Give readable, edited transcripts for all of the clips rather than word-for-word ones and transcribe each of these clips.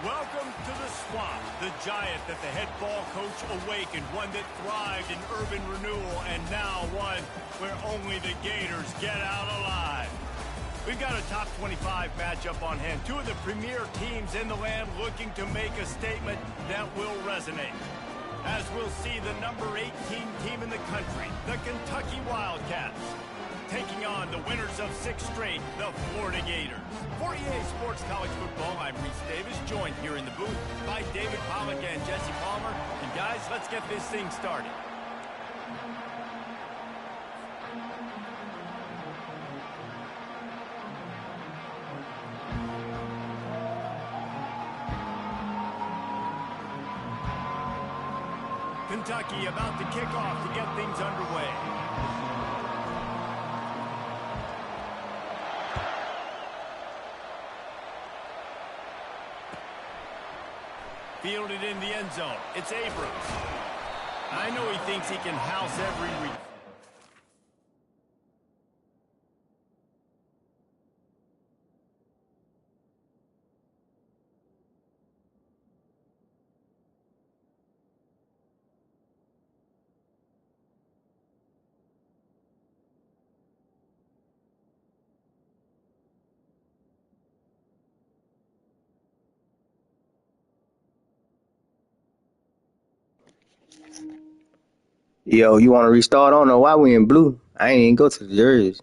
Welcome to the Swamp, the giant that the head ball coach awakened, one that thrived in urban renewal, and now one where only the Gators get out alive. We've got a top 25 matchup on hand. Two of the premier teams in the land looking to make a statement that will resonate. As we'll see the number 18 team in the country, the Kentucky Wildcats, taking on the winners of 6 straight, the Florida Gators. For EA Sports College Football, I'm Reese Davis, joined here in the booth by David Pollack and Jesse Palmer. And guys, let's get this thing started. Kentucky about to kick off to get things underway. Fielded in the end zone. It's Abrams. I know he thinks he can house every read. Yo, you want to restart? I don't know why we in blue. I ain't even go to the jerseys.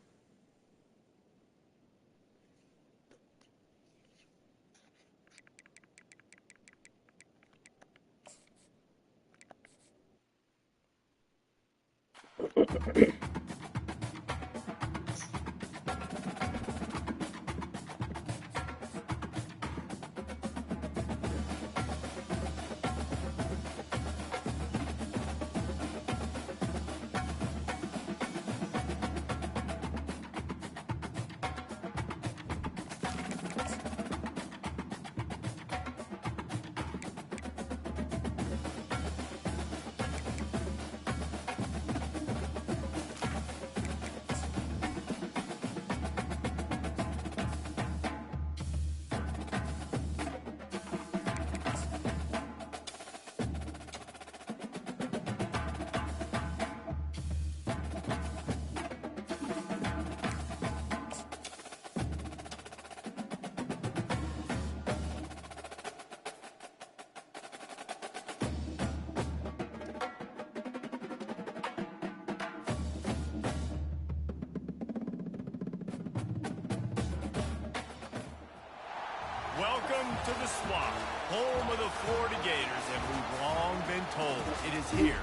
Welcome to the Swamp, home of the Florida Gators, and we've long been told it is here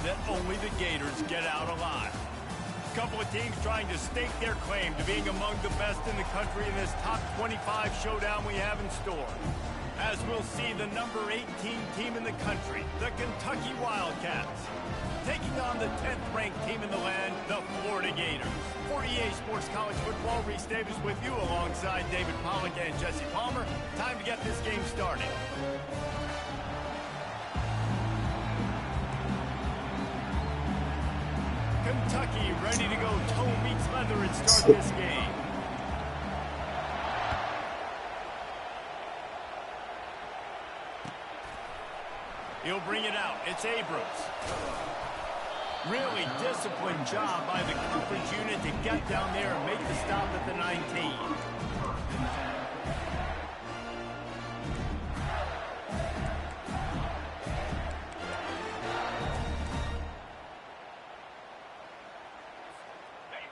that only the Gators get out alive. A couple of teams trying to stake their claim to being among the best in the country in this top 25 showdown we have in store. As we'll see the number 18 team in the country, the Kentucky Wildcats, taking on the 10th ranked team in the land, the Florida Gators. For EA Sports College Football, Reese Davis with you alongside David Pollack and Jesse Palmer. Time to get this game started. Kentucky ready to go toe meets leather and start this game. He'll bring it out. It's Abrams. Really disciplined job by the coverage unit to get down there and make the stop at the 19.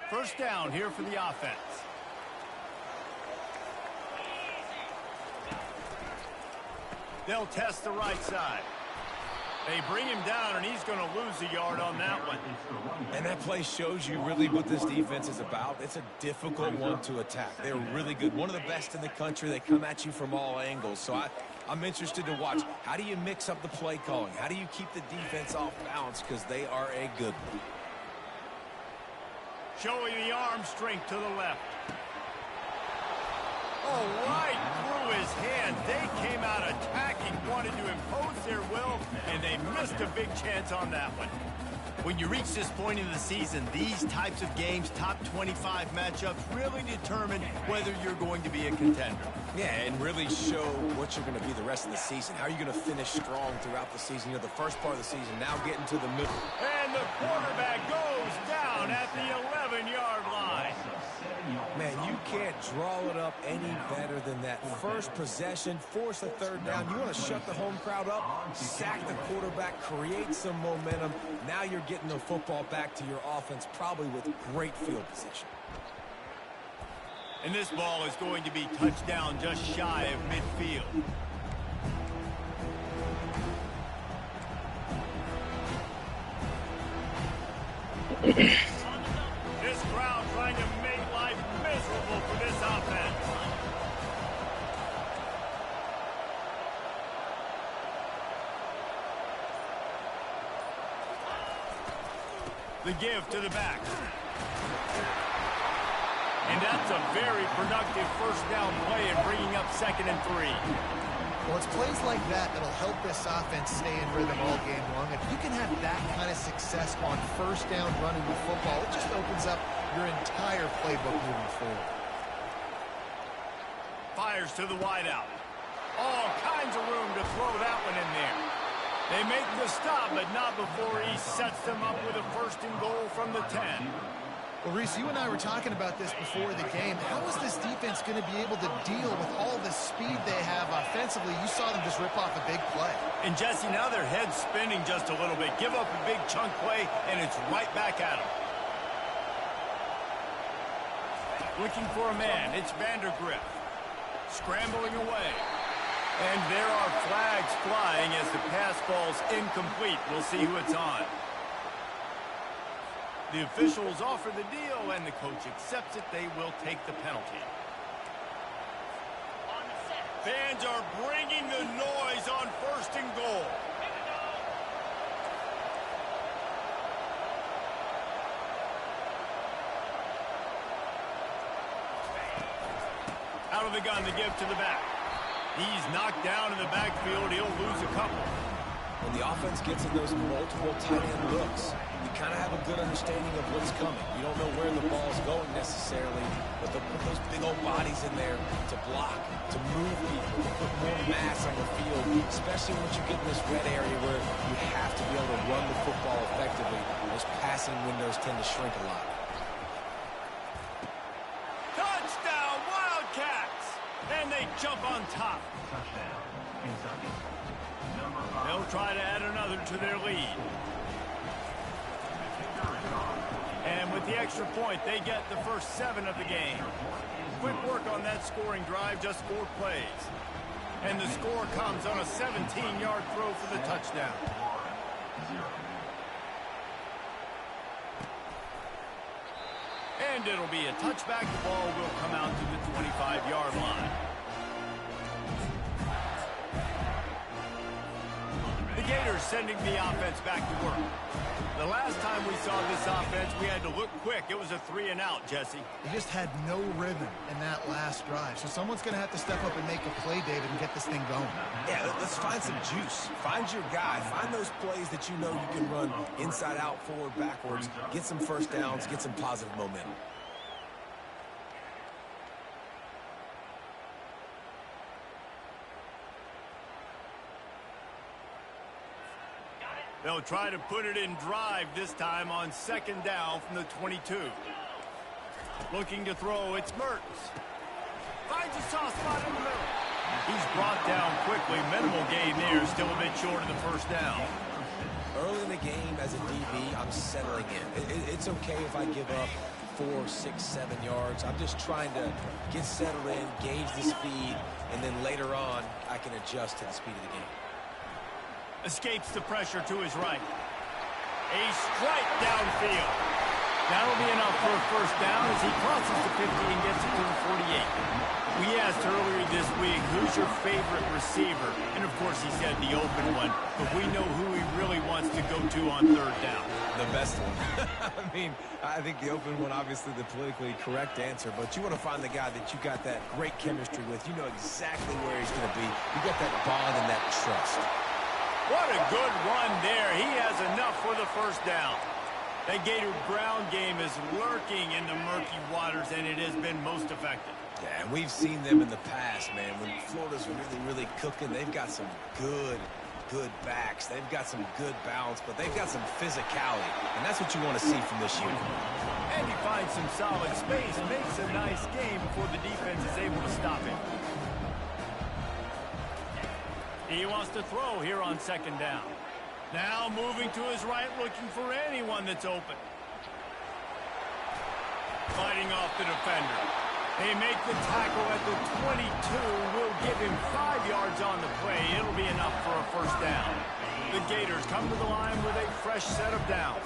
First down here for the offense. They'll test the right side. They bring him down, and he's going to lose a yard on that one. And that play shows you really what this defense is about. It's a difficult one to attack. They're really good. One of the best in the country. They come at you from all angles. So I'm interested to watch. How do you mix up the play calling? How do you keep the defense off balance? Because they are a good one. Showing the arm strength to the left. Oh, right through his hands. They came out attacking, wanted to impose their will, and they missed a big chance on that one. When you reach this point in the season, these types of games, top 25 matchups, really determine whether you're going to be a contender. Yeah, and really show what you're going to be the rest of the season. How are you going to finish strong throughout the season? You know, the first part of the season, now getting to the middle. And the quarterback goes down at the 11-yard line. Man, you can't draw it up any better than that. First possession, force a third down. You want to shut the home crowd up, sack the quarterback, create some momentum. Now you're getting the football back to your offense, probably with great field position. And this ball is going to be touched down just shy of midfield. This crowd trying to make life miserable for this offense. The give to the back. And that's a very productive first down play in bringing up 2nd and 3. Well, it's plays like that that'll help this offense stay in rhythm all game long. If you can have that kind of success on first down running the football, it just opens up your entire playbook moving forward. Fires to the wideout. All kinds of room to throw that one in there. They make the stop, but not before he sets them up with a 1st and goal from the 10. Well, Reese, you and I were talking about this before the game. How is this defense going to be able to deal with all the speed they have offensively? You saw them just rip off a big play. And, Jesse, now their head's spinning just a little bit. Give up a big chunk play, and it's right back at them. Looking for a man. It's Vandergriff. Scrambling away. And there are flags flying as the pass ball's incomplete. We'll see who it's on. The officials offer the deal, and the coach accepts it. They will take the penalty. Fans are bringing the noise on 1st and goal. Out of the gun, the give to the back. He's knocked down in the backfield. He'll lose a couple. When the offense gets in those multiple tight end looks, you kind of have a good understanding of what's coming. You don't know where the ball's going necessarily, but they'll put those big old bodies in there to block, to move people, to put more mass on the field, especially once you get in this red area where you have to be able to run the football effectively. Those passing windows tend to shrink a lot. Touchdown, Wildcats! And they jump on top. They'll try to add another to their lead. And with the extra point, they get the first 7 of the game. Quick work on that scoring drive, just 4 plays. And the score comes on a 17-yard throw for the touchdown. And it'll be a touchback. The ball will come out to the 25-yard line. The Gators sending the offense back to work. The last time we saw this offense, we had to look quick. It was a 3-and-out, Jesse. They just had no rhythm in that last drive. So someone's going to have to step up and make a play, David, and get this thing going. Yeah, let's find some juice. Find your guy. Find those plays that you know you can run inside out, forward, backwards. Get some first downs. Get some positive momentum. They'll try to put it in drive this time on 2nd down from the 22. Looking to throw, it's Mertens. Finds a soft spot in the middle. He's brought down quickly. Minimal gain there, still a bit short of the first down. Early in the game as a DB, I'm settling in. It's okay if I give up 4, 6, 7 yards. I'm just trying to get settled in, gauge the speed, and then later on, I can adjust to the speed of the game. Escapes the pressure to his right. A strike downfield. That'll be enough for a first down as he crosses the 50 and gets it to the 48. We asked earlier this week, who's your favorite receiver? And, of course, he said the open one, but we know who he really wants to go to on third down. The best one. I mean, I think the open one, obviously the politically correct answer, but you want to find the guy that you got that great chemistry with. You know exactly where he's going to be. You got that bond and that trust. What a good run there. He has enough for the first down. That Gator ground game is lurking in the murky waters, and it has been most effective. Yeah, and we've seen them in the past, man. When Florida's really cooking, they've got some good backs. They've got some good balance, but they've got some physicality, and that's what you want to see from this unit. And he finds some solid space, makes a nice game before the defense is able to stop him. He wants to throw here on second down. Now moving to his right, looking for anyone that's open. Fighting off the defender. They make the tackle at the 22. Will give him 5 yards on the play. It'll be enough for a first down. The Gators come to the line with a fresh set of downs.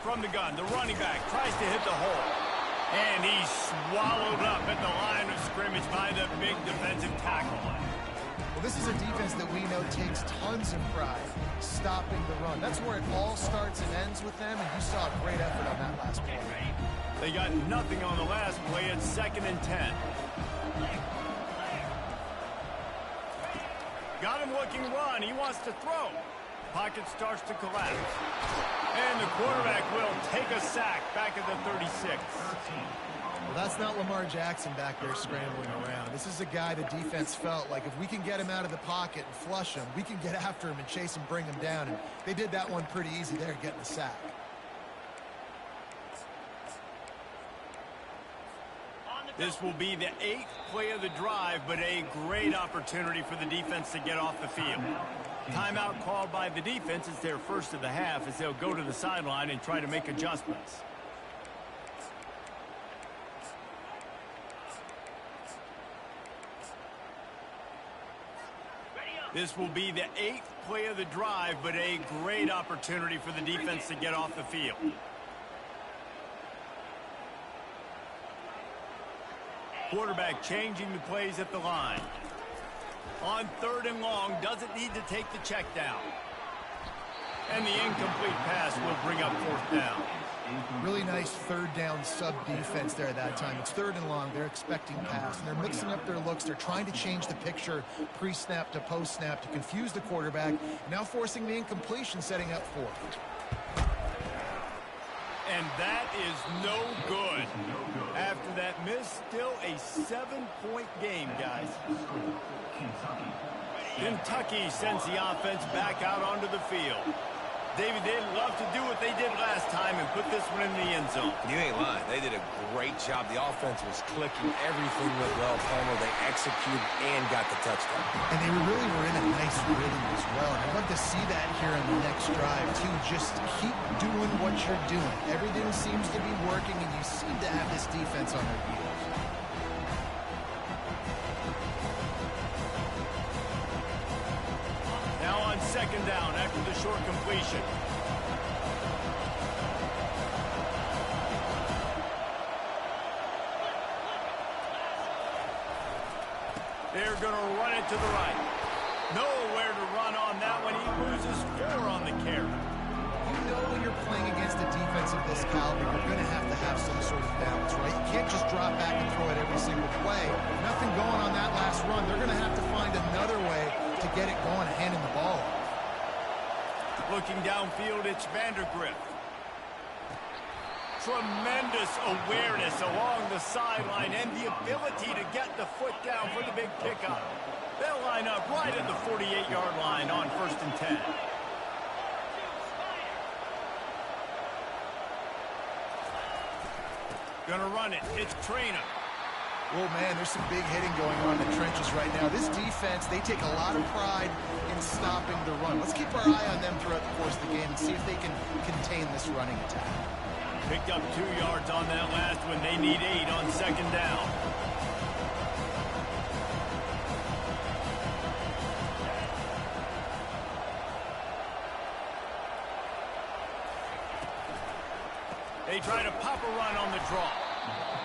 From the gun, the running back tries to hit the hole. And he's swallowed up at the line of scrimmage by the big defensive tackle. Well, this is a defense that we know takes tons of pride stopping the run. That's where it all starts and ends with them, and you saw a great effort on that last play. They got nothing on the last play. It's 2nd and 10. Got him looking run. He wants to throw. Pocket starts to collapse. And the quarterback will take a sack back at the 36. Well, that's not Lamar Jackson back there scrambling around. This is a guy the defense felt like if we can get him out of the pocket and flush him, we can get after him and chase him, bring him down. And they did that one pretty easy there, getting the sack. This will be the 8th play of the drive, but a great opportunity for the defense to get off the field. Timeout called by the defense. It's their first of the half as they'll go to the sideline and try to make adjustments. This will be the 8th play of the drive, but a great opportunity for the defense to get off the field. Quarterback changing the plays at the line. On 3rd and long, doesn't need to take the check down. And the incomplete pass will bring up 4th down. Really nice 3rd down sub defense there at that time. It's 3rd and long. They're expecting pass, and they're mixing up their looks. They're trying to change the picture pre-snap to post-snap to confuse the quarterback. Now forcing the incompletion, setting up 4th. And that is no good. After that miss, still a 7-point game, guys. Kentucky sends the offense back out onto the field. David, they'd love to do what they did last time and put this one in the end zone. You ain't lying. They did a great job. The offense was clicking. Everything went well. Palmer, they executed and got the touchdown. And they really were in a nice rhythm as well. And I'd love to see that here in the next drive, too. Just keep doing what you're doing. Everything seems to be working, and you seem to have this defense on their heels. Now on 2nd down after the short completion. They're going to run it to the right. Nowhere to run on that one. He loses 4 on the carry. You know when you're playing against a defense of this caliber, you're going to have some sort of balance, right? You can't just drop back and throw it every single play. Nothing going on that last run. They're going to have to find another way to get it going, handing the ball off. Looking downfield, it's Vandergrift. Tremendous awareness along the sideline and the ability to get the foot down for the big pickup. They'll line up right at the 48-yard line on 1st and 10. Gonna run it. It's Trainer. Well, man, there's some big hitting going on in the trenches right now. This defense, they take a lot of pride in stopping the run. Let's keep our eye on them throughout the course of the game and see if they can contain this running attack. Picked up 2 yards on that last one. They need 8 on 2nd down. They try to pop a run on the draw.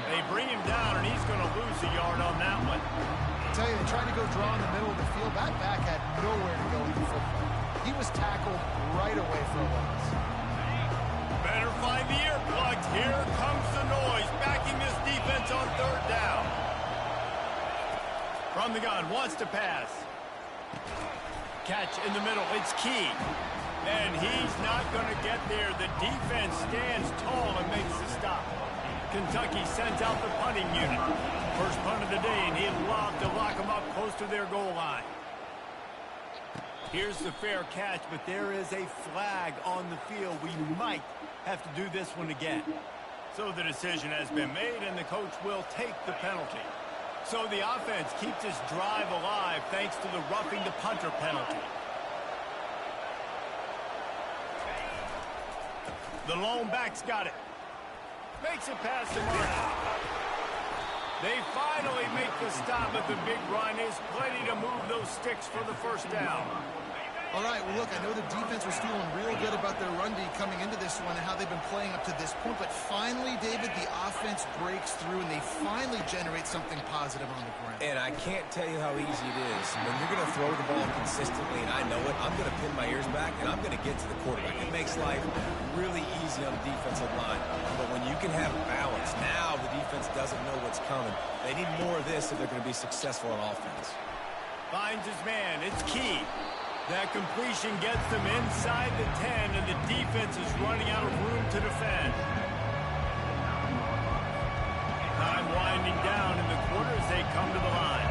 They bring him down, and he's going to lose a yard on that one. I tell you, they tried to go draw in the middle of the field. That back had nowhere to go in the football. He was tackled right away for a loss. Better find the earplugs. Here comes the noise, backing this defense on third down. From the gun, wants to pass. Catch in the middle, it's Key. And he's not going to get there. The defense stands tall and makes the stop. Kentucky sends out the punting unit. First punt of the day, and he'd love to lock them up close to their goal line. Here's the fair catch, but there is a flag on the field. We might have to do this one again. So the decision has been made, and the coach will take the penalty. So the offense keeps its drive alive thanks to the roughing the punter penalty. The lone back's got it. Makes it past the mark. They finally make the stop, but the big run is plenty to move those sticks for the first down. All right, well, look, I know the defense was feeling real good about their run D coming into this one and how they've been playing up to this point, but finally, David, the offense breaks through, and they finally generate something positive on the ground. And I can't tell you how easy it is. When you're going to throw the ball consistently, and I know it, I'm going to pin my ears back, and I'm going to get to the quarterback. It makes life really easy on the defensive line. But when you can have balance, now the defense doesn't know what's coming. They need more of this if they're going to be successful on offense. Finds his man. It's Key. That completion gets them inside the 10, and the defense is running out of room to defend. Time winding down in the quarter as they come to the line.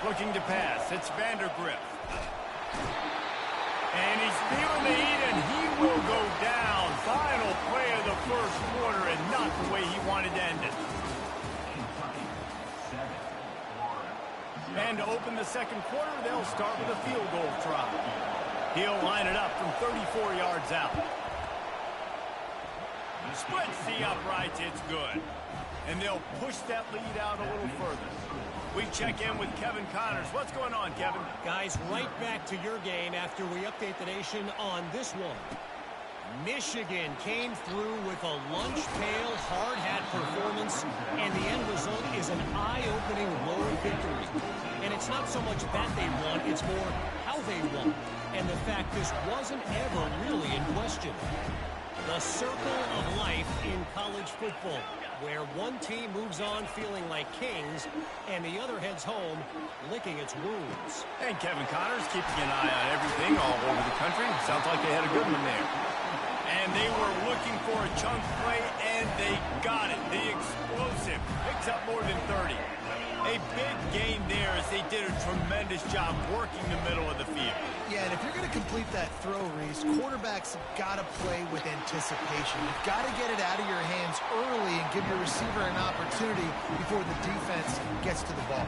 Looking to pass. It's Vandergrift. And he's feeling the heat, and he will go down. Final play of the first quarter, and not the way he wanted to end it. And to open the second quarter, they'll start with a field goal try. He'll line it up from 34 yards out. Splits the uprights, it's good. And they'll push that lead out a little further. We check in with Kevin Connors. What's going on, Kevin? Guys, right back to your game after we update the nation on this one. Michigan came through with a lunch pail, hard hat performance, and the end result is an eye-opening road victory. And it's not so much that they won, it's more how they won. And the fact this wasn't ever really in question. The circle of life in college football, where one team moves on feeling like kings, and the other heads home licking its wounds. And Kevin Connors keeping an eye on everything all over the country. Sounds like they had a good one there. And they were looking for a chunk play, and they got it. The explosive picks up more than 30. A big gain there as they did a tremendous job working the middle of the field. Yeah, and if you're going to complete that throw, Reese, quarterbacks have got to play with anticipation. You've got to get it out of your hands early and give your receiver an opportunity before the defense gets to the ball.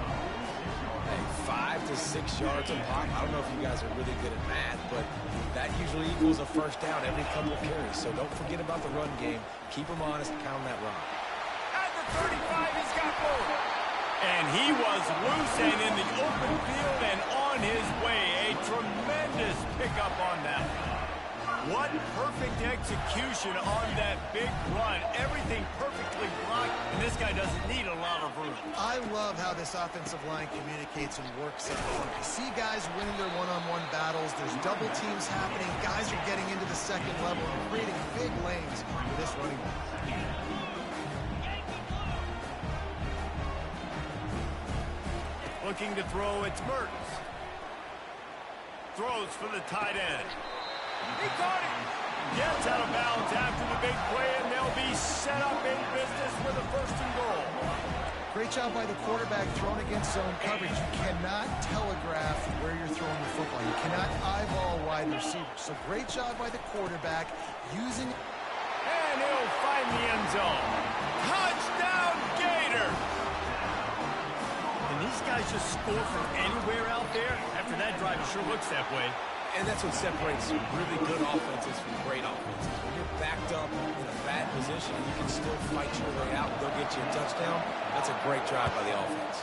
Hey, 5 to 6 yards a pop. I don't know if you guys are really good at math, but that usually equals a first down every couple of carries. So don't forget about the run game. Keep them honest, pound that rock. At the 35, he's got more. And he was loose and in the open field and on his way. A tremendous pickup on that. What perfect execution on that big run. Everything perfectly blocked, and this guy doesn't need a lot of room. I love how this offensive line communicates and works up front. You see guys winning their one-on-one battles. There's double teams happening. Guys are getting into the second level and creating big lanes for this running back. Looking to throw, it's Mertens. Throws for the tight end. He caught it. Gets out of bounds after the big play, and they'll be set up in business with a first and goal. Great job by the quarterback thrown against zone coverage. You cannot telegraph where you're throwing the football. You cannot eyeball wide receivers. So great job by the quarterback using... And he'll find the end zone. Touchdown, Gator! These guys just score from anywhere out there. After that drive, it sure looks that way. And that's what separates really good offenses from great offenses. When you're backed up in a bad position and you can still fight your way out and go get you a touchdown, that's a great drive by the offense.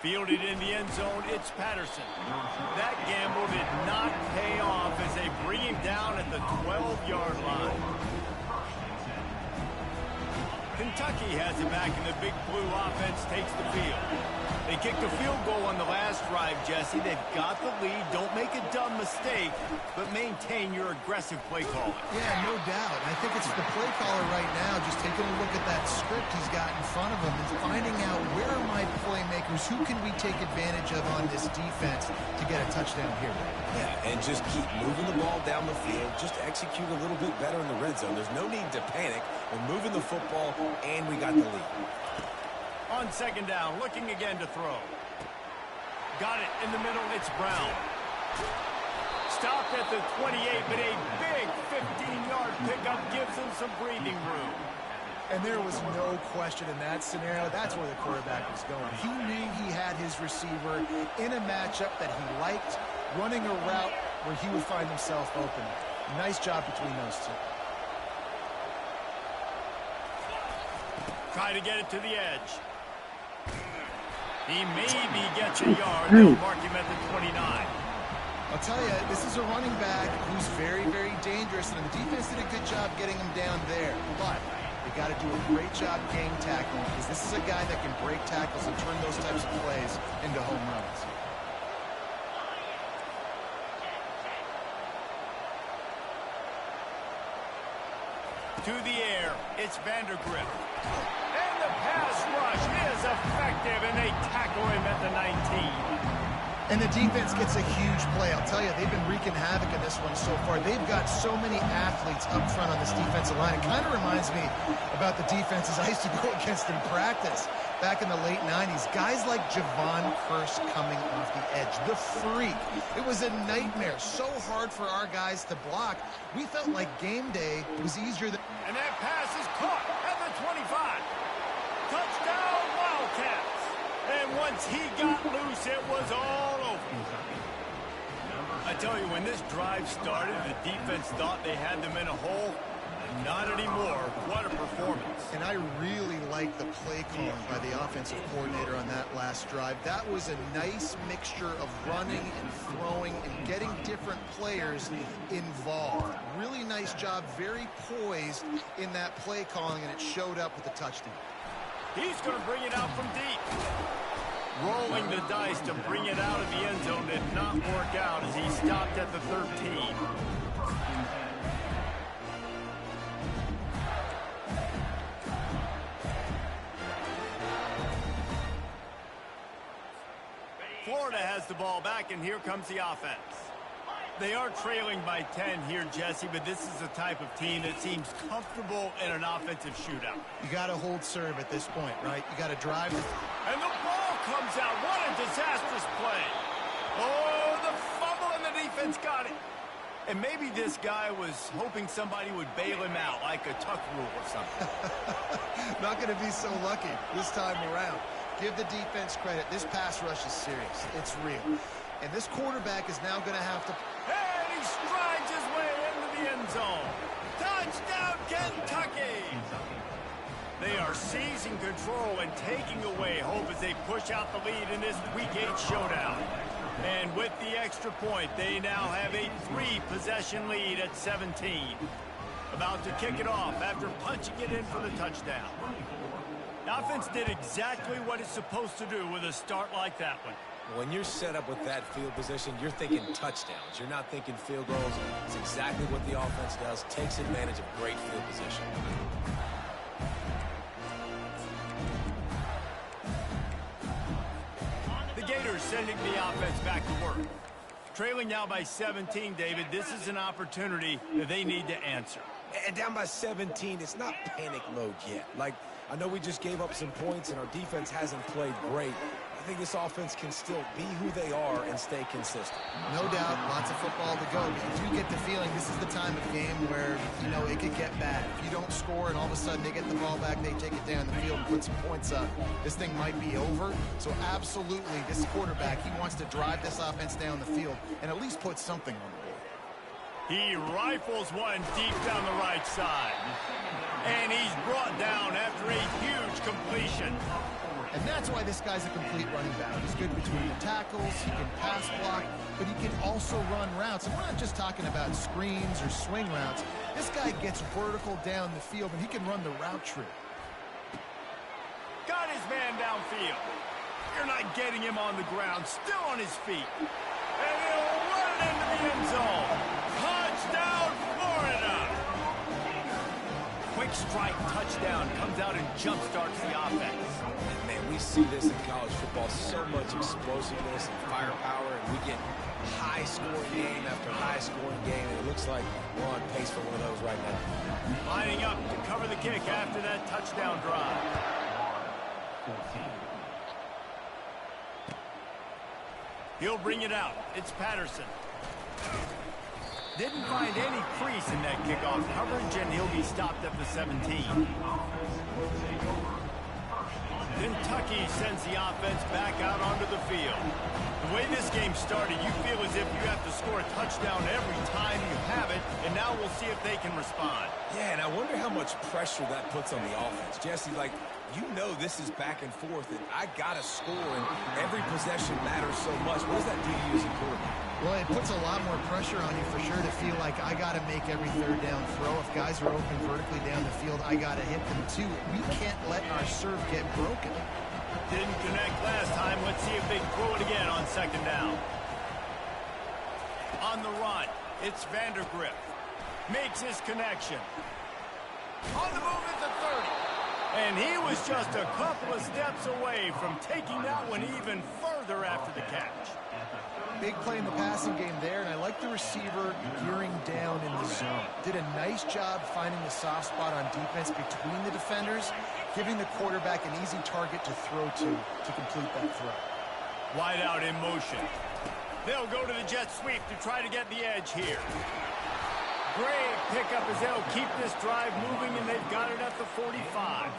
Fielded in the end zone, it's Patterson. That gamble did not pay off as they bring him down at the 12-yard line. Kentucky has it back, and the Big Blue offense takes the field. They kicked a field goal on the last drive, Jesse. They've got the lead. Don't make a dumb mistake, but maintain your aggressive play calling. Yeah, no doubt. I think it's the play caller right now just taking a look at that script he's got in front of him and finding out where are my playmakers, who can we take advantage of on this defense to get a touchdown here. Yeah, and just keep moving the ball down the field. Just execute a little bit better in the red zone. There's no need to panic. We're moving the football, and we got the lead. On second down, looking again to throw. Got it in the middle, it's Brown. Stopped at the 28, but a big 15-yard pickup gives him some breathing room. And there was no question in that scenario. That's where the quarterback was going. He knew he had his receiver in a matchup that he liked, running a route where he would find himself open. Nice job between those two. Try to get it to the edge. He maybe gets a yard. They'll mark him at the 29. I'll tell you, this is a running back who's very, very dangerous, and the defense did a good job getting him down there. But they got to do a great job game tackling, because this is a guy that can break tackles and turn those types of plays into home runs. To the air, it's Vandergrift. And the pass rush is effective, and they tackle him at the 19. And the defense gets a huge play. I'll tell you, they've been wreaking havoc in this one so far. They've got so many athletes up front on this defensive line. It kind of reminds me about the defenses I used to go against in practice back in the late 90s. Guys like Javon Curse coming off the edge. The freak. It was a nightmare. So hard for our guys to block. We felt like game day was easier than... And that pass is caught at the 25. Touchdown, Wildcats. And once he got loose, it was all over. I tell you, when this drive started, the defense thought they had them in a hole. Not anymore. What a performance. And I really like the play calling by the offensive coordinator on that last drive. That was a nice mixture of running and throwing and getting different players involved. Really nice job, very poised in that play calling, and it showed up with a touchdown. He's going to bring it out from deep. Rolling the dice to bring it out of the end zone did not work out as he stopped at the 13. Florida has the ball back, and here comes the offense. They are trailing by 10 here, Jesse, but this is the type of team that seems comfortable in an offensive shootout. You got to hold serve at this point, right? You got to drive. And the ball comes out. What a disastrous play. Oh, the fumble, and the defense got it. And maybe this guy was hoping somebody would bail him out, like a tuck rule or something. Not going to be so lucky this time around. Give the defense credit. This pass rush is serious. It's real. And this quarterback is now going to have to... And he strides his way into the end zone. Touchdown, Kentucky! They are seizing control and taking away hope as they push out the lead in this Week 8 showdown. And with the extra point, they now have a 3-possession lead at 17. About to kick it off after punching it in for the touchdown. The offense did exactly what it's supposed to do with a start like that one. When you're set up with that field position, you're thinking touchdowns. You're not thinking field goals. It's exactly what the offense does. Takes advantage of great field position. The Gators sending the offense back to work. Trailing now by 17, David. This is an opportunity that they need to answer. And down by 17, it's not panic mode yet. Like, I know we just gave up some points and our defense hasn't played great. I think this offense can still be who they are and stay consistent. No doubt, lots of football to go. But you do get the feeling this is the time of game where, you know, it could get bad. If you don't score and all of a sudden they get the ball back, they take it down the field and put some points up, this thing might be over. So absolutely, this quarterback, he wants to drive this offense down the field and at least put something on the board. He rifles one deep down the right side. And he's brought down after a huge completion. And that's why this guy's a complete running back. He's good between the tackles, he can pass block, but he can also run routes. And we're not just talking about screens or swing routes. This guy gets vertical down the field, and he can run the route tree. Got his man downfield. You're not getting him on the ground, still on his feet. And he'll run it into the end zone. Touchdown, Florida! Quick strike touchdown comes out and jumpstarts the offense. And man, we see this in college football, so much explosiveness and firepower, and we get high-scoring game after high-scoring game, and it looks like we're on pace for one of those right now. Lining up to cover the kick after that touchdown drive. He'll bring it out. It's Patterson. Didn't find any crease in that kickoff coverage, and he'll be stopped at the 17. Kentucky sends the offense back out onto the field. The way this game started, you feel as if you have to score a touchdown every time you have it, and now we'll see if they can respond. Yeah, and I wonder how much pressure that puts on the offense. Jesse, like, you know this is back and forth, and I got to score, and every possession matters so much. What does that do to you as a quarterback? Well, it puts a lot more pressure on you for sure to feel like I got to make every third down throw. If guys are open vertically down the field, I got to hit them too. We can't let our serve get broken. Didn't connect last time. Let's see if they throw it again on second down. On the run, it's Vandergrift. Makes his connection. On the move at the 30. And he was just a couple of steps away from taking that one even further after the catch. Big play in the passing game there, and I like the receiver gearing down in the zone. Did a nice job finding the soft spot on defense between the defenders, giving the quarterback an easy target to throw to complete that throw. Wide out in motion. They'll go to the jet sweep to try to get the edge here. Great pickup as they'll keep this drive moving, and they've got it at the 45.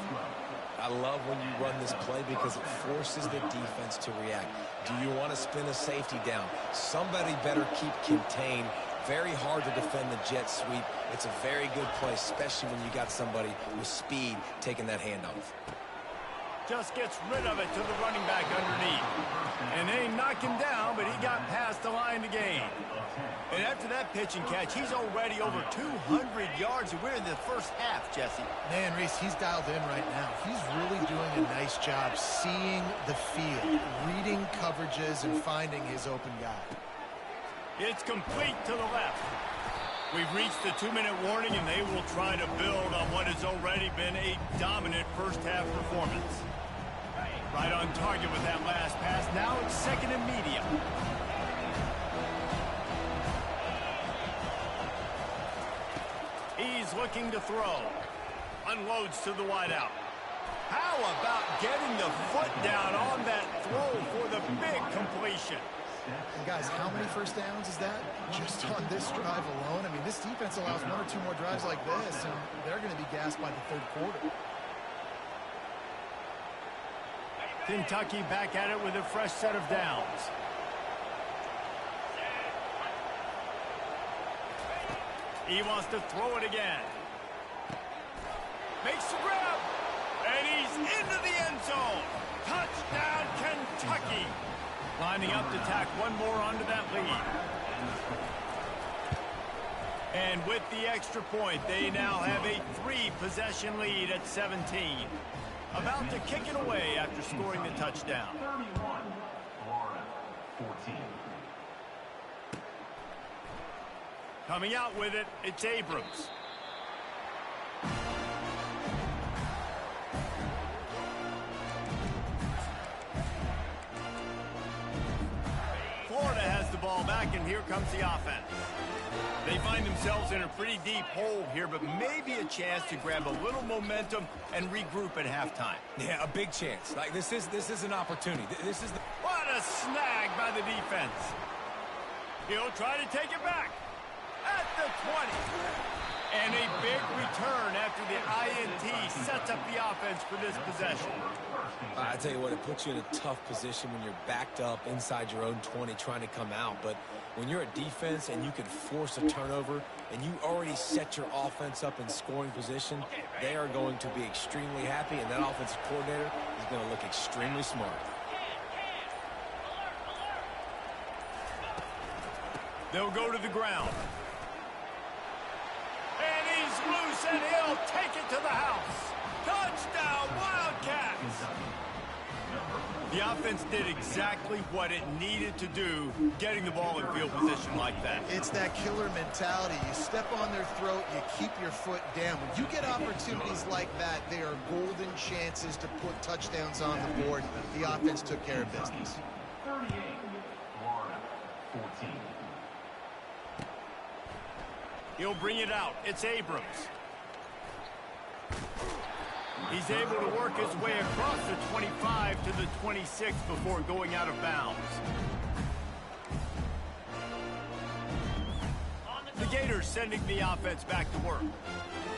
I love when you run this play because it forces the defense to react. Do you want to spin a safety down? Somebody better keep contained. Very hard to defend the jet sweep. It's a very good play, especially when you got somebody with speed taking that handoff. Just gets rid of it to the running back underneath. And they knock him down, but he got past the line to gain. And after that pitch and catch, he's already over 200 yards, and we're in the first half, Jesse. Man, Reese, he's dialed in right now. He's really doing a nice job seeing the field, reading coverages, and finding his open guy. It's complete to the left. We've reached the 2-minute warning, and they will try to build on what has already been a dominant first-half performance. Right on target with that last pass. Now it's second and medium. He's looking to throw. Unloads to the wideout. How about getting the foot down on that throw for the big completion? And guys, how many first downs is that? Just on this drive alone? I mean, this defense allows 1 or 2 more drives like this, and they're going to be gassed by the third quarter. Kentucky back at it with a fresh set of downs. He wants to throw it again. Makes the grab. And he's into the end zone. Touchdown, Kentucky. Lining up to tack one more onto that lead. And with the extra point, they now have a 3-possession lead at 17. About to kick it away after scoring the touchdown. 31, Florida, 14. Coming out with it, it's Abrams. Florida has the ball back, and here comes the offense. They find themselves in a pretty deep hole here, but maybe a chance to grab a little momentum and regroup at halftime. Yeah, a big chance. Like, this is an opportunity. This is the... What a snag by the defense. He'll try to take it back at the 20. And a big return after the INT sets up the offense for this possession. I tell you what, it puts you in a tough position when you're backed up inside your own 20 trying to come out. But when you're a defense and you can force a turnover and you already set your offense up in scoring position, they are going to be extremely happy, and that offensive coordinator is going to look extremely smart. They'll go to the ground. And he's loose, and he'll take it to the house. Touchdown, Wildcats! The offense did exactly what it needed to do, getting the ball in field position like that. It's that killer mentality. You step on their throat, you keep your foot down. When you get opportunities like that, they are golden chances to put touchdowns on the board. The offense took care of business. 38, Florida, 14. He'll bring it out. It's Abrams. He's able to work his way across the 25 to the 26 before going out of bounds. The Gators sending the offense back to work.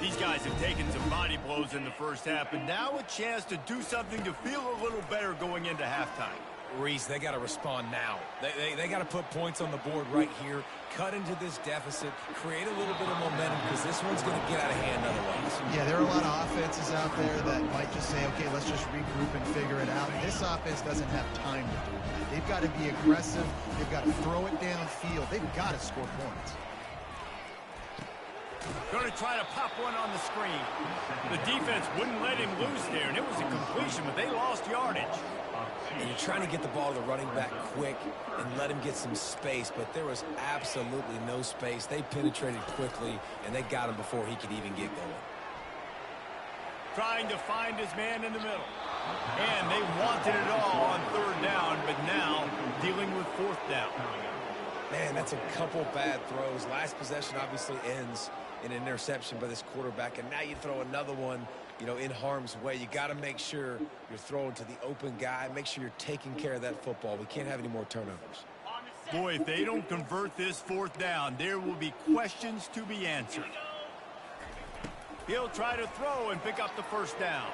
These guys have taken some body blows in the first half, but now a chance to do something to feel a little better going into halftime. Reese, they got to respond now. They got to put points on the board right here, cut into this deficit, create a little bit of momentum, because this one's going to get out of hand otherwise. Yeah, there are a lot of offenses out there that might just say, okay, let's just regroup and figure it out. This offense doesn't have time to do that. They've got to be aggressive. They've got to throw it downfield. They've got to score points. Going to try to pop one on the screen. The defense wouldn't let him loose there, and it was a completion, but they lost yardage. And you're trying to get the ball to the running back quick and let him get some space, but there was absolutely no space. They penetrated quickly, and they got him before he could even get going. Trying to find his man in the middle. And they wanted it all on third down, but now dealing with fourth down. Man, that's a couple bad throws. Last possession obviously ends in an interception by this quarterback, and now you throw another one, you know, in harm's way. You got to make sure you're throwing to the open guy. Make sure you're taking care of that football. We can't have any more turnovers. Boy, if they don't convert this fourth down, there will be questions to be answered. He'll try to throw and pick up the first down.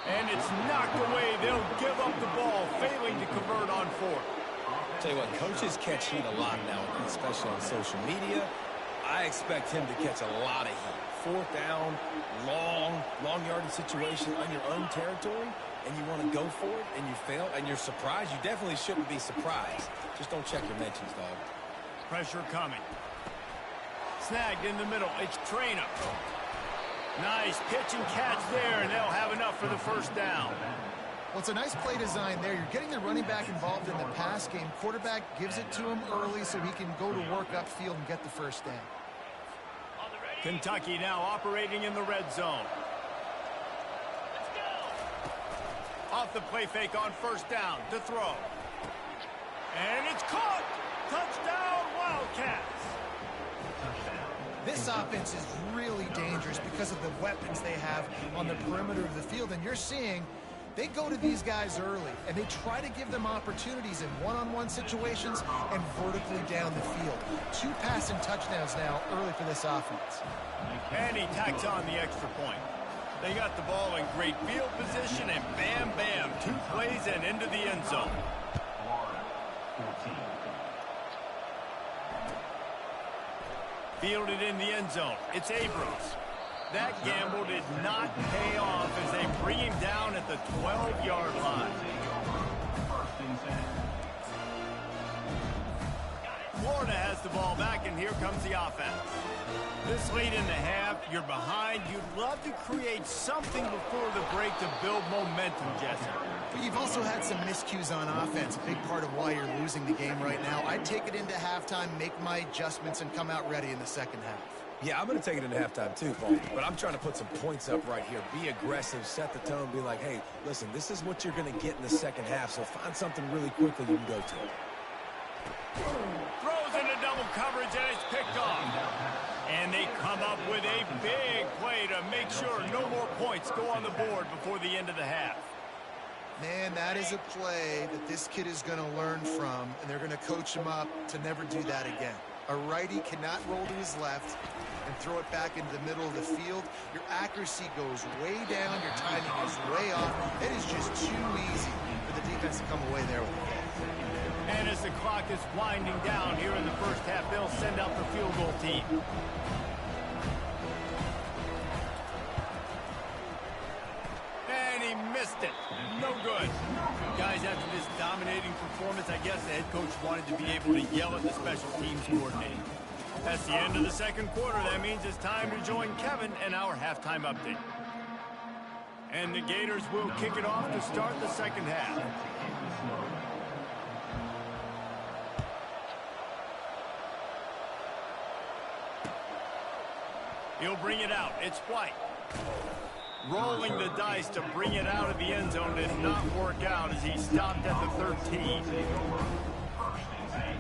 And it's knocked away. They'll give up the ball, failing to convert on fourth. Tell you what, coaches catch heat a lot now, especially on social media. I expect him to catch a lot of heat. Fourth down, long yardage situation on your own territory, and you want to go for it, and you fail, and you're surprised. You definitely shouldn't be surprised. Just don't check your mentions, dog. Pressure coming. Snagged in the middle. It's Trainer. Nice pitch and catch there, and they'll have enough for the first down. Well, it's a nice play design there. You're getting the running back involved in the pass game. Quarterback gives it to him early so he can go to work upfield and get the first down. Kentucky now operating in the red zone. Off the play fake on first down to throw. And it's caught. Touchdown, Wildcats. This offense is really dangerous because of the weapons they have on the perimeter of the field. And you're seeing they go to these guys early, and they try to give them opportunities in one-on-one situations and vertically down the field. 2 passing touchdowns now early for this offense. And he tacks on the extra point. They got the ball in great field position, and bam, bam, 2 plays and into the end zone. Florida, 14. Fielded in the end zone. It's Abrams. That gamble did not pay off as they bring him down at the 12-yard line. First and 10. Florida has the ball back, and here comes the offense. This late in the half, you're behind. You'd love to create something before the break to build momentum, Jesse. But you've also had some miscues on offense, a big part of why you're losing the game right now. I'd take it into halftime, make my adjustments, and come out ready in the second half. Yeah, I'm going to take it into halftime too, Paul. But I'm trying to put some points up right here. Be aggressive, set the tone, be like, hey, listen, this is what you're going to get in the second half, so find something really quickly you can go to. Throws into double coverage, and it's picked off. And they come up with a big play to make sure no more points go on the board before the end of the half. Man, that is a play that this kid is going to learn from, and they're going to coach him up to never do that again. A righty cannot roll to his left and throw it back into the middle of the field. Your accuracy goes way down. Your timing is way off. It is just too easy for the defense to come away there with the ball. And as the clock is winding down here in the first half, they'll send out the field goal team. And he missed it. No good. Guys, after this dominating performance, I guess the head coach wanted to be able to yell at the special teams coordinator. That's the end of the second quarter. That means it's time to join Kevin and our halftime update. And the Gators will kick it off to start the second half. He'll bring it out. It's White. Rolling the dice to bring it out of the end zone did not work out as he stopped at the 13.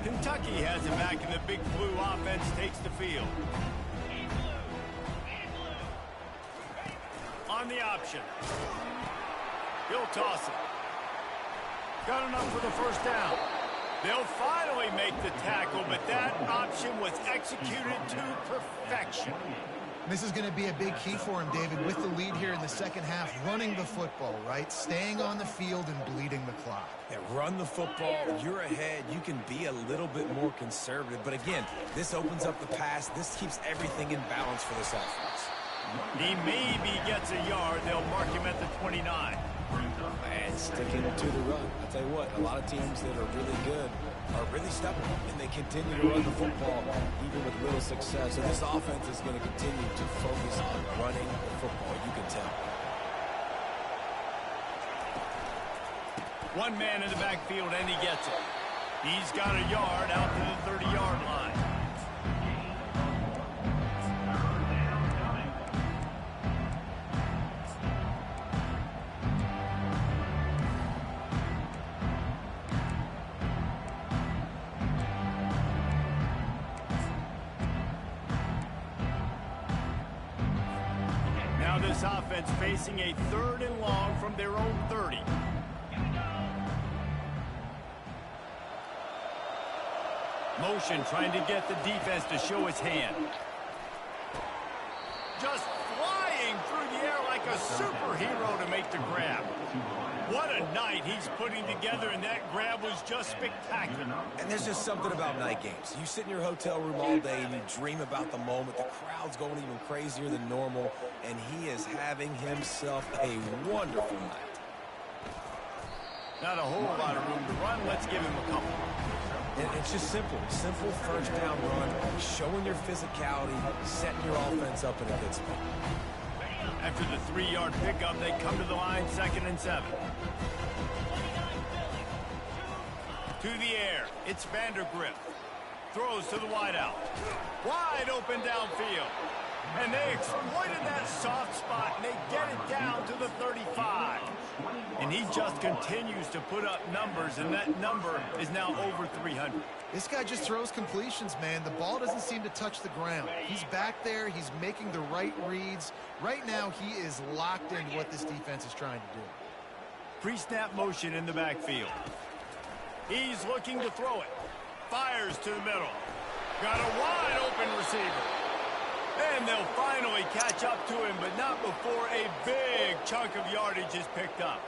Kentucky has it back, and the Big Blue offense takes the field. On the option. He'll toss it. Got enough for the first down. They'll finally make the tackle, but that option was executed to perfection. This is going to be a big key for him, David, with the lead here in the second half, running the football, right? Staying on the field and bleeding the clock. Yeah, run the football. You're ahead. You can be a little bit more conservative. But again, this opens up the pass. This keeps everything in balance for this offense. He maybe gets a yard. They'll mark him at the 29. And sticking to the run. I'll tell you what, a lot of teams that are really good are really stubborn, and they continue to run the football even with little success. So this offense is going to continue to focus on running the football. You can tell. One man in the backfield, and he gets it. He's got a yard out to the 30-yard line. This offense facing a 3rd and long from their own 30. Motion trying to get the defense to show his hand. Just flying through the air like a superhero to make the grab. What a night he's putting together, and that grab was just spectacular. And there's just something about night games. You sit in your hotel room all day and you dream about the moment. The crowd's going even crazier than normal, and he is having himself a wonderful night. Not a whole lot of room to run. Let's give him a couple. And it's just simple. Simple first down run, showing your physicality, setting your offense up in a good spot. After the 3-yard pickup, they come to the line, 2nd and 7. To the air, it's Vandergrift. Throws to the wideout. Wide open downfield. And they exploited that soft spot, and they get it down to the 35. And he just continues to put up numbers, and that number is now over 300. This guy just throws completions, man. The ball doesn't seem to touch the ground. He's back there. He's making the right reads. Right now, he is locked into what this defense is trying to do. Pre-snap motion in the backfield. He's looking to throw it. Fires to the middle. Got a wide open receiver. And they'll finally catch up to him, but not before a big chunk of yardage is picked up.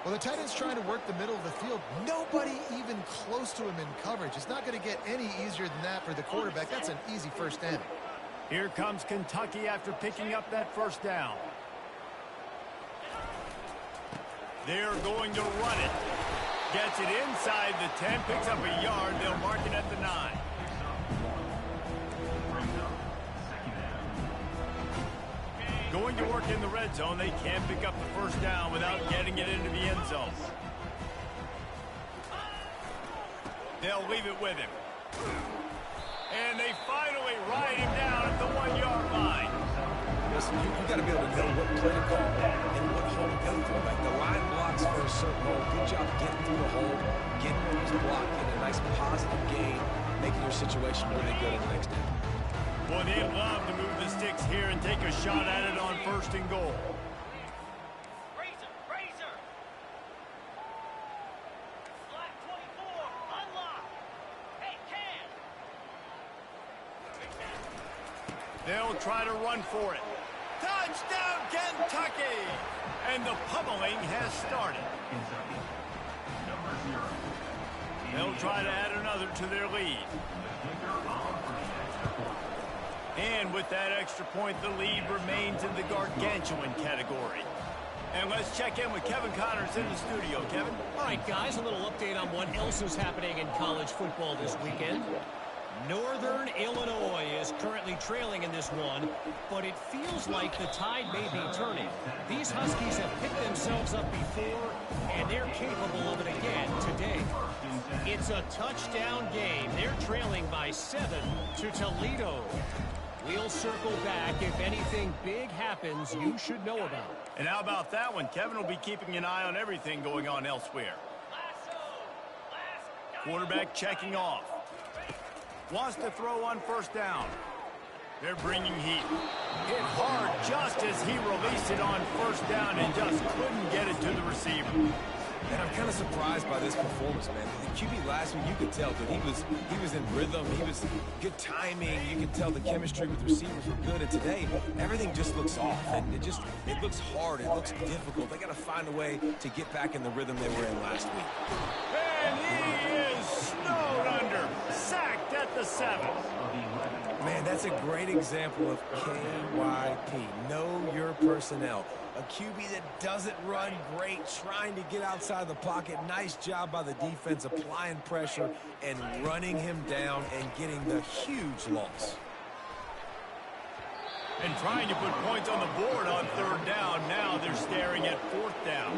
Well, the tight end's trying to work the middle of the field. Nobody even close to him in coverage. It's not going to get any easier than that for the quarterback. That's an easy first down. Here comes Kentucky after picking up that first down. They're going to run it. Gets it inside the 10, picks up a yard. They'll mark it at the 9. Going to work in the red zone. They can't pick up the first down without getting it into the end zone. They'll leave it with him. And they finally ride him down at the 1-yard line. Listen, you got to be able to know what play to call and what hole to go through. Like the line blocks for a certain hole. Good job getting through the hole, getting those block in a nice positive gain, making your situation really good in the next down. Boy, they'd love to move the sticks here and take a shot at it on 1st and goal. Razor! Flat 24, unlock! Hey, Cam! They'll try to run for it. Touchdown, Kentucky! And the pummeling has started. Kentucky. Number 0. They'll try to add another to their lead. And with that extra point, the lead remains in the gargantuan category. And let's check in with Kevin Connors in the studio. Kevin? All right, guys, a little update on what else is happening in college football this weekend. Northern Illinois is currently trailing in this one, but it feels like the tide may be turning. These Huskies have picked themselves up before, and they're capable of it again today. It's a touchdown game. They're trailing by 7 to Toledo. We'll circle back if anything big happens you should know about. And how about that one? Kevin will be keeping an eye on everything going on elsewhere. Quarterback checking off. Wants to throw on first down. They're bringing heat. Hit hard just as he released it on first down and just couldn't get it to the receiver. And I'm kind of surprised by this performance, man. The QB last week, you could tell that he was in rhythm. He was good timing. You could tell the chemistry with receivers were good. And today, everything just looks off. And it looks hard. It looks difficult. They got to find a way to get back in the rhythm they were in last week. And he is snowed under. Sacked at the 7. Man, that's a great example of KYP. Know your personnel. A QB that doesn't run great, trying to get outside the pocket. Nice job by the defense, applying pressure and running him down and getting the huge loss. And trying to put points on the board on third down. Now they're staring at fourth down.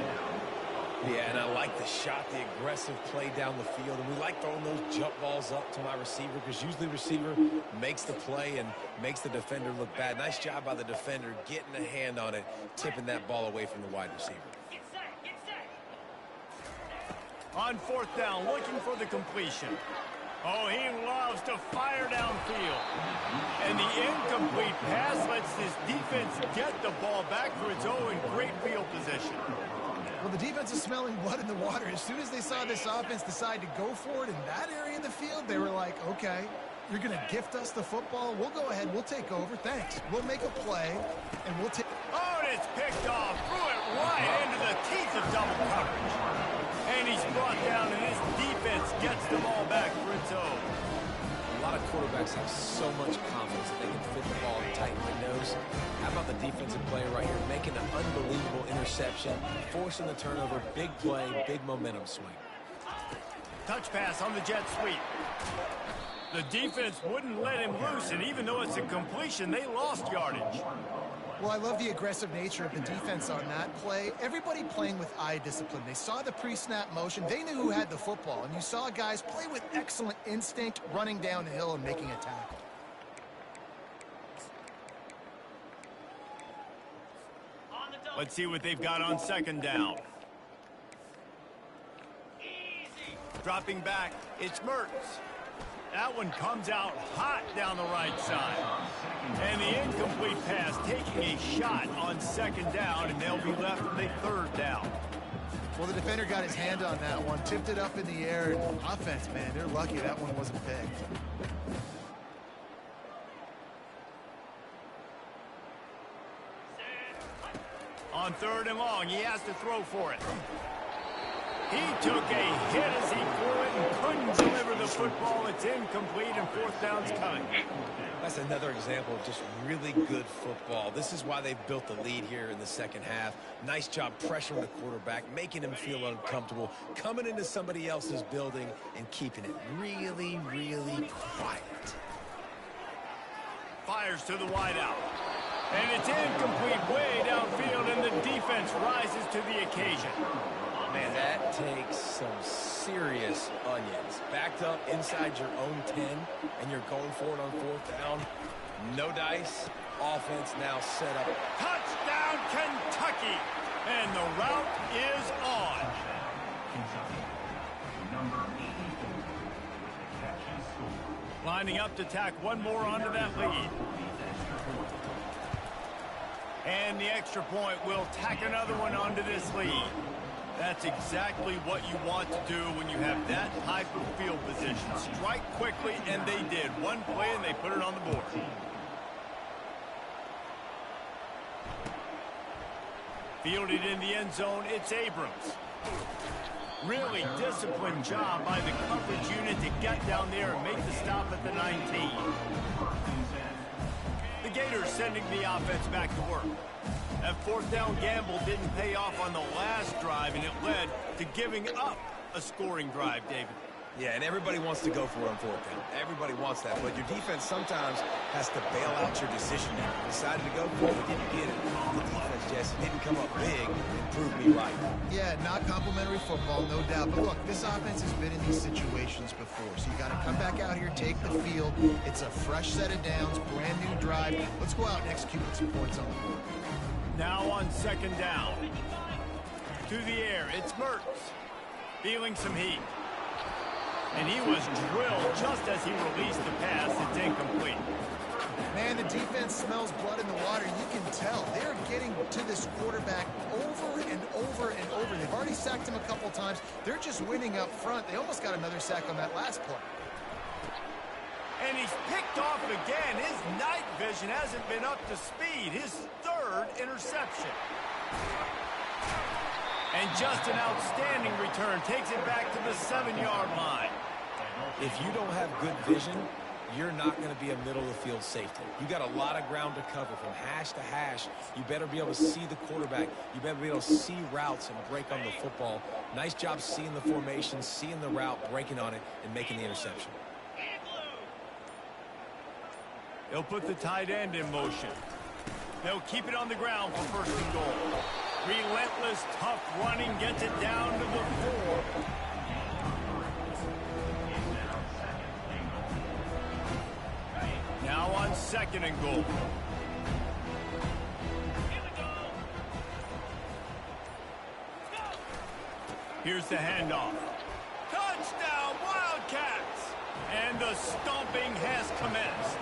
Yeah, and I like the shot, the aggressive play down the field. And we like throwing those jump balls up to my receiver because usually the receiver makes the play and makes the defender look bad. Nice job by the defender getting a hand on it, tipping that ball away from the wide receiver. On fourth down, looking for the completion. Oh, he loves to fire downfield. And the incomplete pass lets this defense get the ball back for its own great field position. Well, the defense is smelling blood in the water. As soon as they saw this offense decide to go for it in that area of the field, they were like, okay, you're going to gift us the football. We'll go ahead. We'll take over. Thanks. We'll make a play, and we'll take... Oh, and it's picked off. Threw it right into the teeth of double coverage. And he's brought down, and his defense gets the ball back for its own. A lot of quarterbacks have so much confidence that they can fit the ball in tight windows. How about the defensive player right here making an unbelievable interception, forcing the turnover, big play, big momentum swing. Touch pass on the jet sweep. The defense wouldn't let him loose, and even though it's a completion, they lost yardage. Well, I love the aggressive nature of the defense on that play. Everybody playing with eye discipline. They saw the pre-snap motion. They knew who had the football, and you saw guys play with excellent instinct, running downhill and making a tackle. Let's see what they've got on second down. Dropping back, it's Mertz. That one comes out hot down the right side. And the incomplete pass taking a shot on second down, and they'll be left with a third down. Well, the defender got his hand on that one, tipped it up in the air. And offense, man, they're lucky that one wasn't picked. On third and long, he has to throw for it. He took a hit as he threw it and couldn't deliver the football. It's incomplete, and fourth down's coming. That's another example of just really good football. This is why they've built the lead here in the second half. Nice job pressuring the quarterback, making him feel uncomfortable, coming into somebody else's building and keeping it really, really quiet. Fires to the wideout. And it's incomplete way downfield, and the defense rises to the occasion. Man, that takes some serious onions. Backed up inside your own 10, and you're going for it on fourth down. No dice. Offense now set up. Touchdown, Kentucky! And the route is on. Kentucky. Number 84 with the catch and score. Lining up to tack one more onto that lead. And the extra point will tack another one onto this lead. That's exactly what you want to do when you have that type of field position. Strike quickly, and they did. One play, and they put it on the board. Fielded in the end zone, it's Abrams. Really disciplined job by the coverage unit to get down there and make the stop at the 19. The Gators sending the offense back to work. That fourth down gamble didn't pay off on the last drive, and it led to giving up a scoring drive, David. Yeah, and everybody wants to go for it on fourth down. Everybody wants that, but your defense sometimes has to bail out your decision now. Decided to go for it, but didn't get it. The defense, Jesse, didn't come up big and prove me right. Yeah, not complimentary football, no doubt. But look, this offense has been in these situations before, so you got to come back out here, take the field. It's a fresh set of downs, brand new drive. Let's go out and execute with some points on the board. Now on second down. To the air, it's Mertz. Feeling some heat. And he was drilled just as he released the pass. It's incomplete. Man, the defense smells blood in the water. You can tell. They're getting to this quarterback over and over and over. They've already sacked him a couple times. They're just winning up front. They almost got another sack on that last play. And he's picked off again. His night vision hasn't been up to speed. His third interception. And just an outstanding return. Takes it back to the 7-yard line. If you don't have good vision, you're not going to be a middle-of-the-field safety. You got a lot of ground to cover from hash to hash. You better be able to see the quarterback. You better be able to see routes and break on the football. Nice job seeing the formation, seeing the route, breaking on it, and making the interception. They'll put the tight end in motion. They'll keep it on the ground for first and goal. Relentless, tough running gets it down to the 4. Now on second and goal. Here's the handoff. Touchdown, Wildcats! And the stomping has commenced.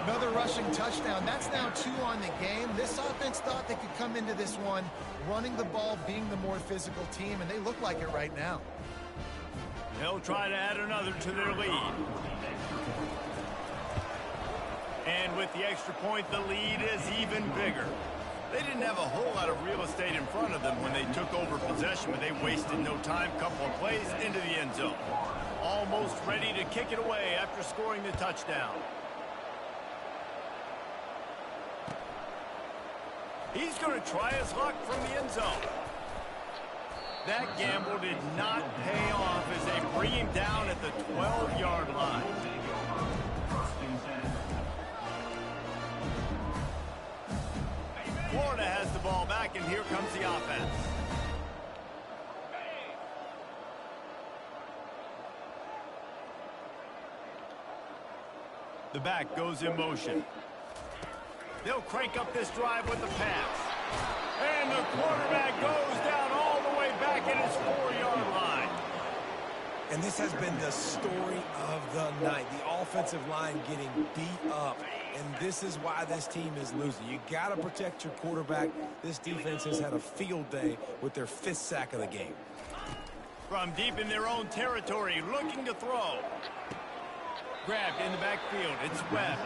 Another rushing touchdown. That's now 2 on the game. This offense thought they could come into this one running the ball, being the more physical team, and they look like it right now. They'll try to add another to their lead. And with the extra point, the lead is even bigger. They didn't have a whole lot of real estate in front of them when they took over possession, but they wasted no time. Couple of plays into the end zone. Almost ready to kick it away after scoring the touchdown. He's going to try his luck from the end zone. That gamble did not pay off as they bring him down at the 12-yard line. Florida has the ball back, and here comes the offense. The back goes in motion. They'll crank up this drive with the pass. And the quarterback goes down all the way back at his 4-yard line. And this has been the story of the night. The offensive line getting beat up. And this is why this team is losing. You got to protect your quarterback. This defense has had a field day with their 5th sack of the game. From deep in their own territory, looking to throw. Grabbed in the backfield. It's Webb.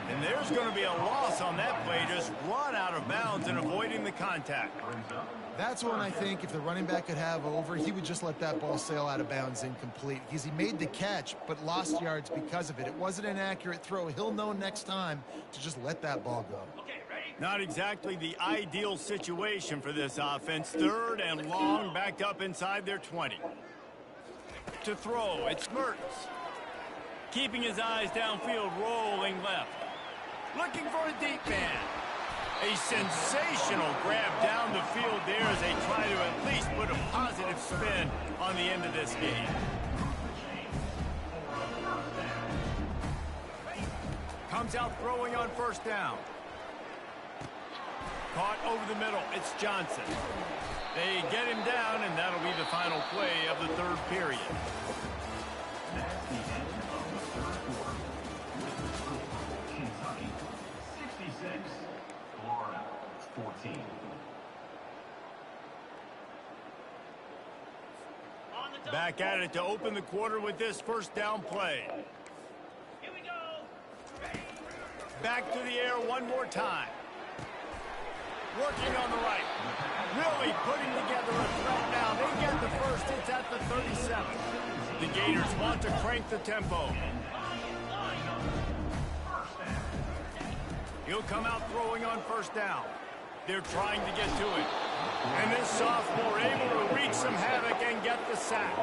And there's going to be a loss on that play. Just run out of bounds and avoiding the contact. That's one I think if the running back could have over, he would just let that ball sail out of bounds incomplete. Because he made the catch, but lost yards because of it. It wasn't an accurate throw. He'll know next time to just let that ball go. Not exactly the ideal situation for this offense. 3rd and long, backed up inside their 20. To throw, it's Mertz. Keeping his eyes downfield, rolling left. Looking for a deep man. A sensational grab down the field there as they try to at least put a positive spin on the end of this game. Comes out throwing on first down. Caught over the middle. It's Johnson. They get him down, and that'll be the final play of the 3rd period. That's the end of the 3rd quarter. Kentucky 66, Florida 14. Back at it to open the quarter with this first down play. Here we go. Back to the air one more time. working on the right. Really putting together a threat now. They get the first. It's at the 37. The Gators want to crank the tempo. He'll come out throwing on first down. They're trying to get to it. And this sophomore able to wreak some havoc and get the sack.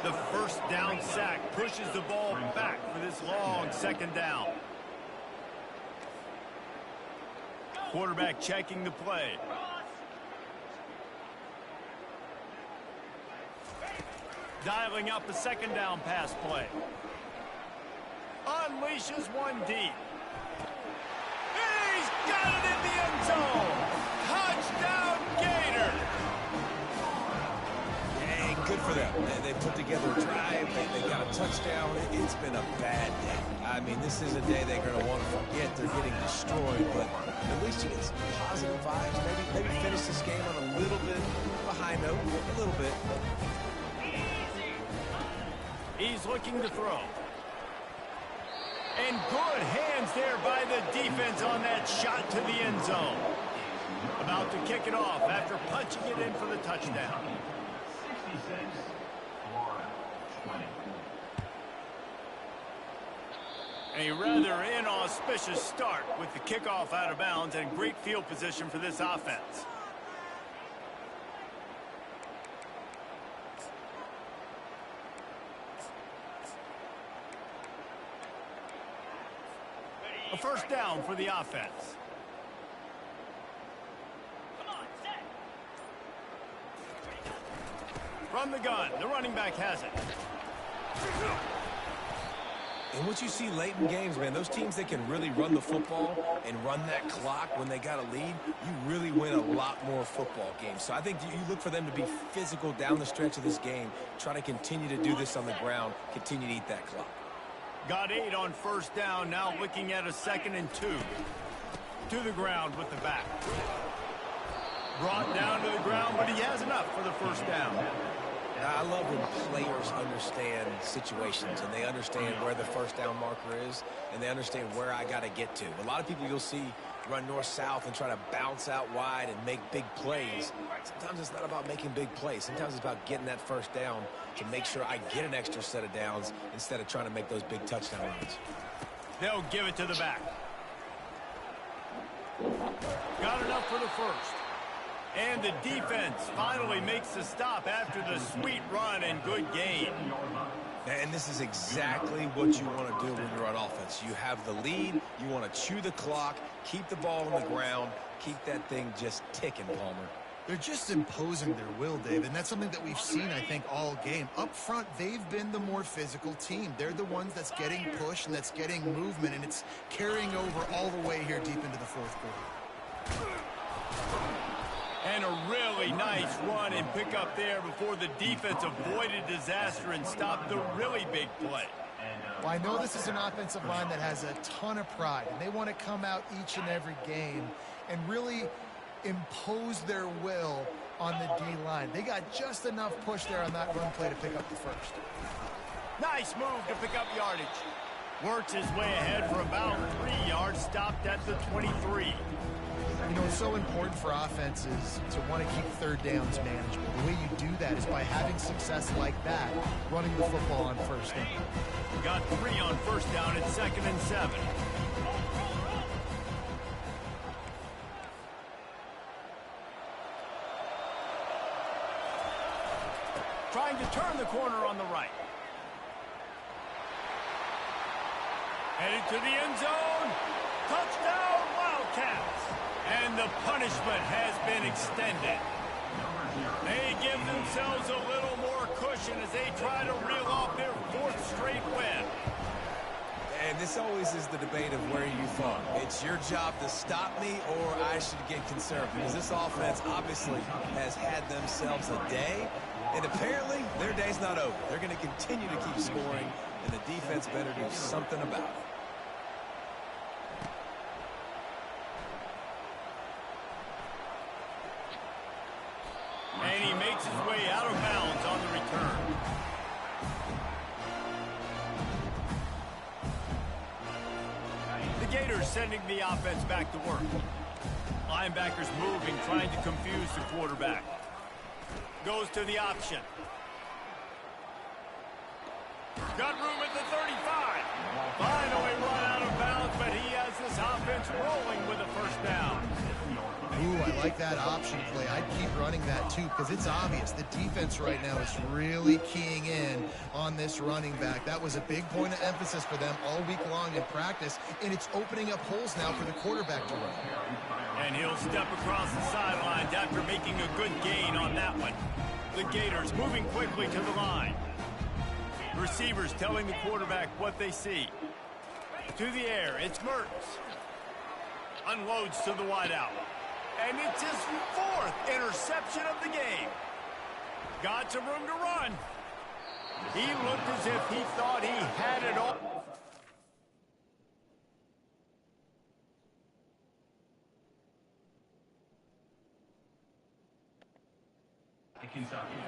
The first down sack pushes the ball back for this long second down. Quarterback checking the play. Dialing up the second down pass play. Unleashes one deep. He's got it in the end zone. Touchdown, Gator. Hey, good for them. They put together a drive. They got a touchdown. It's been a bad day. I mean, this is a day they're going to want to forget. They're getting destroyed, but at least you get some positive vibes. Maybe finish this game on a little bit of a high note, a little bit. He's looking to throw. And good hands there by the defense on that shot to the end zone. About to kick it off after punching it in for the touchdown. 66, Florida, 20. A rather inauspicious start with the kickoff out of bounds and great field position for this offense. A first down for the offense. From the gun, the running back has it. And what you see late in games, man, those teams that can really run the football and run that clock when they got a lead, you really win a lot more football games. So I think you look for them to be physical down the stretch of this game, try to continue to do this on the ground, continue to eat that clock. Got 8 on first down, now looking at a 2nd and 2. To the ground with the back. Brought down to the ground, but he has enough for the first down. I love when players understand situations and they understand where the first down marker is and they understand where I got to get to. A lot of people you'll see run north-south and try to bounce out wide and make big plays. Sometimes it's not about making big plays. Sometimes it's about getting that first down to make sure I get an extra set of downs instead of trying to make those big touchdown runs. They'll give it to the back. Got enough for the first. And the defense finally makes the stop after the sweet run and good gain. And this is exactly what you want to do when you're on offense. You have the lead. You want to chew the clock, keep the ball on the ground, keep that thing just ticking, Palmer. They're just imposing their will, Dave, and that's something that we've seen, I think, all game. Up front, they've been the more physical team. They're the ones that's getting pushed and that's getting movement, and it's carrying over all the way here deep into the fourth quarter. And a really nice run and pick up there before the defense avoided disaster and stopped the really big play. Well, I know this is an offensive line that has a ton of pride, and they want to come out each and every game and really impose their will on the D-line. They got just enough push there on that run play to pick up the first. Nice move to pick up yardage. Works his way ahead for about 3 yards, stopped at the 23. You know, it's so important for offenses to want to keep third downs manageable. The way you do that is by having success like that, running the football on first down. Got 3 on first down at 2nd and 7. Trying to turn the corner on the right. Headed to the end zone. Touchdown, Wildcats. And the punishment has been extended. They give themselves a little more cushion as they try to reel off their 4th straight win. And this always is the debate of where you fall. It's your job to stop me or I should get concerned because this offense obviously has had themselves a day. And apparently their day's not over. They're going to continue to keep scoring and the defense better do something about it. And he makes his way out of bounds on the return. The Gators sending the offense back to work. Linebackers moving, trying to confuse the quarterback. Goes to the option. Got room at the 35. Finally run out of bounds, but he has this offense rolling with a first down. Ooh, I like that option play. I'd keep running that too because it's obvious the defense right now is really keying in on this running back. That was a big point of emphasis for them all week long in practice, and it's opening up holes now for the quarterback to run. And he'll step across the sidelines after making a good gain on that one. The Gators moving quickly to the line. Receivers telling the quarterback what they see. To the air, it's Mertz. Unloads to the wideout. And it's his fourth interception of the game. Got some room to run. He looked as if he thought he had it all.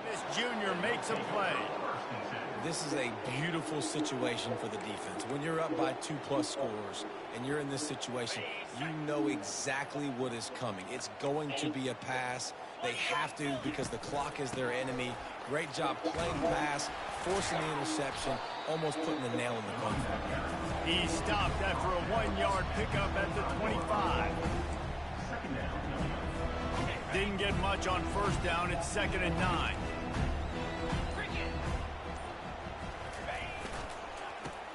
This junior makes a play. This is a beautiful situation for the defense. When you're up by 2+ scores and you're in this situation, you know exactly what is coming. It's going to be a pass. They have to because the clock is their enemy. Great job playing pass, forcing the interception, almost putting the nail in the coffin. He stopped after a 1-yard pickup at the 25. Didn't get much on first down. It's 2nd and 9.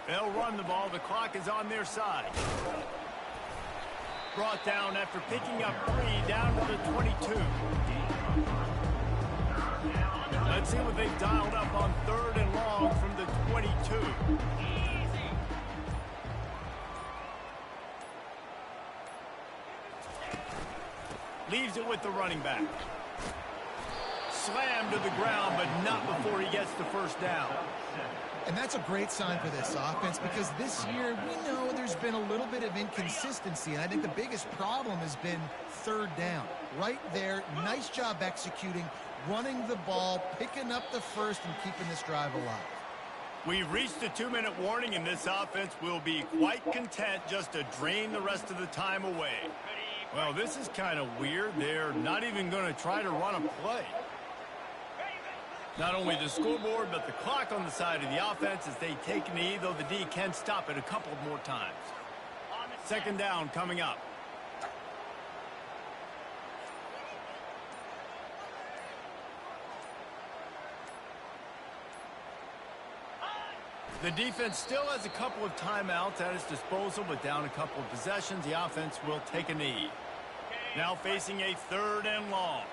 They'll run the ball. The clock is on their side. Brought down after picking up 3 down to the 22. Let's see what they've dialed up on 3rd and long from the 22. Leaves it with the running back. Slammed to the ground, but not before he gets the first down. And that's a great sign for this offense because this year we know there's been a little bit of inconsistency, and I think the biggest problem has been 3rd down. Right there, nice job executing, running the ball, picking up the first, and keeping this drive alive. We've reached the 2-minute warning, and this offense will be quite content just to drain the rest of the time away. Well, this is kind of weird. They're not even going to try to run a play. Not only the scoreboard, but the clock on the side of the offense as they take a knee, though the D can stop it a couple more times. 2nd down coming up. The defense still has a couple of timeouts at its disposal, but down a couple of possessions, the offense will take a knee. Now facing a 3rd and long.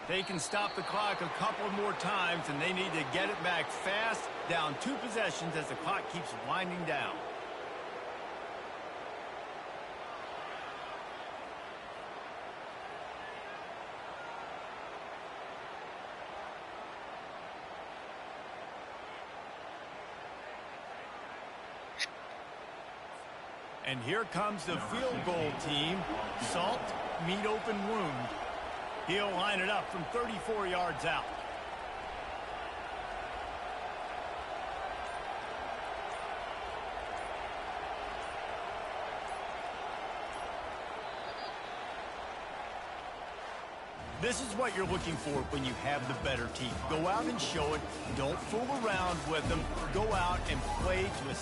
They can stop the clock a couple more times, and they need to get it back fast, down 2 possessions as the clock keeps winding down. And here comes the field goal team. Salt, meet open wound. He'll line it up from 34 yards out. This is what you're looking for when you have the better team. Go out and show it. Don't fool around with them. Go out and play to a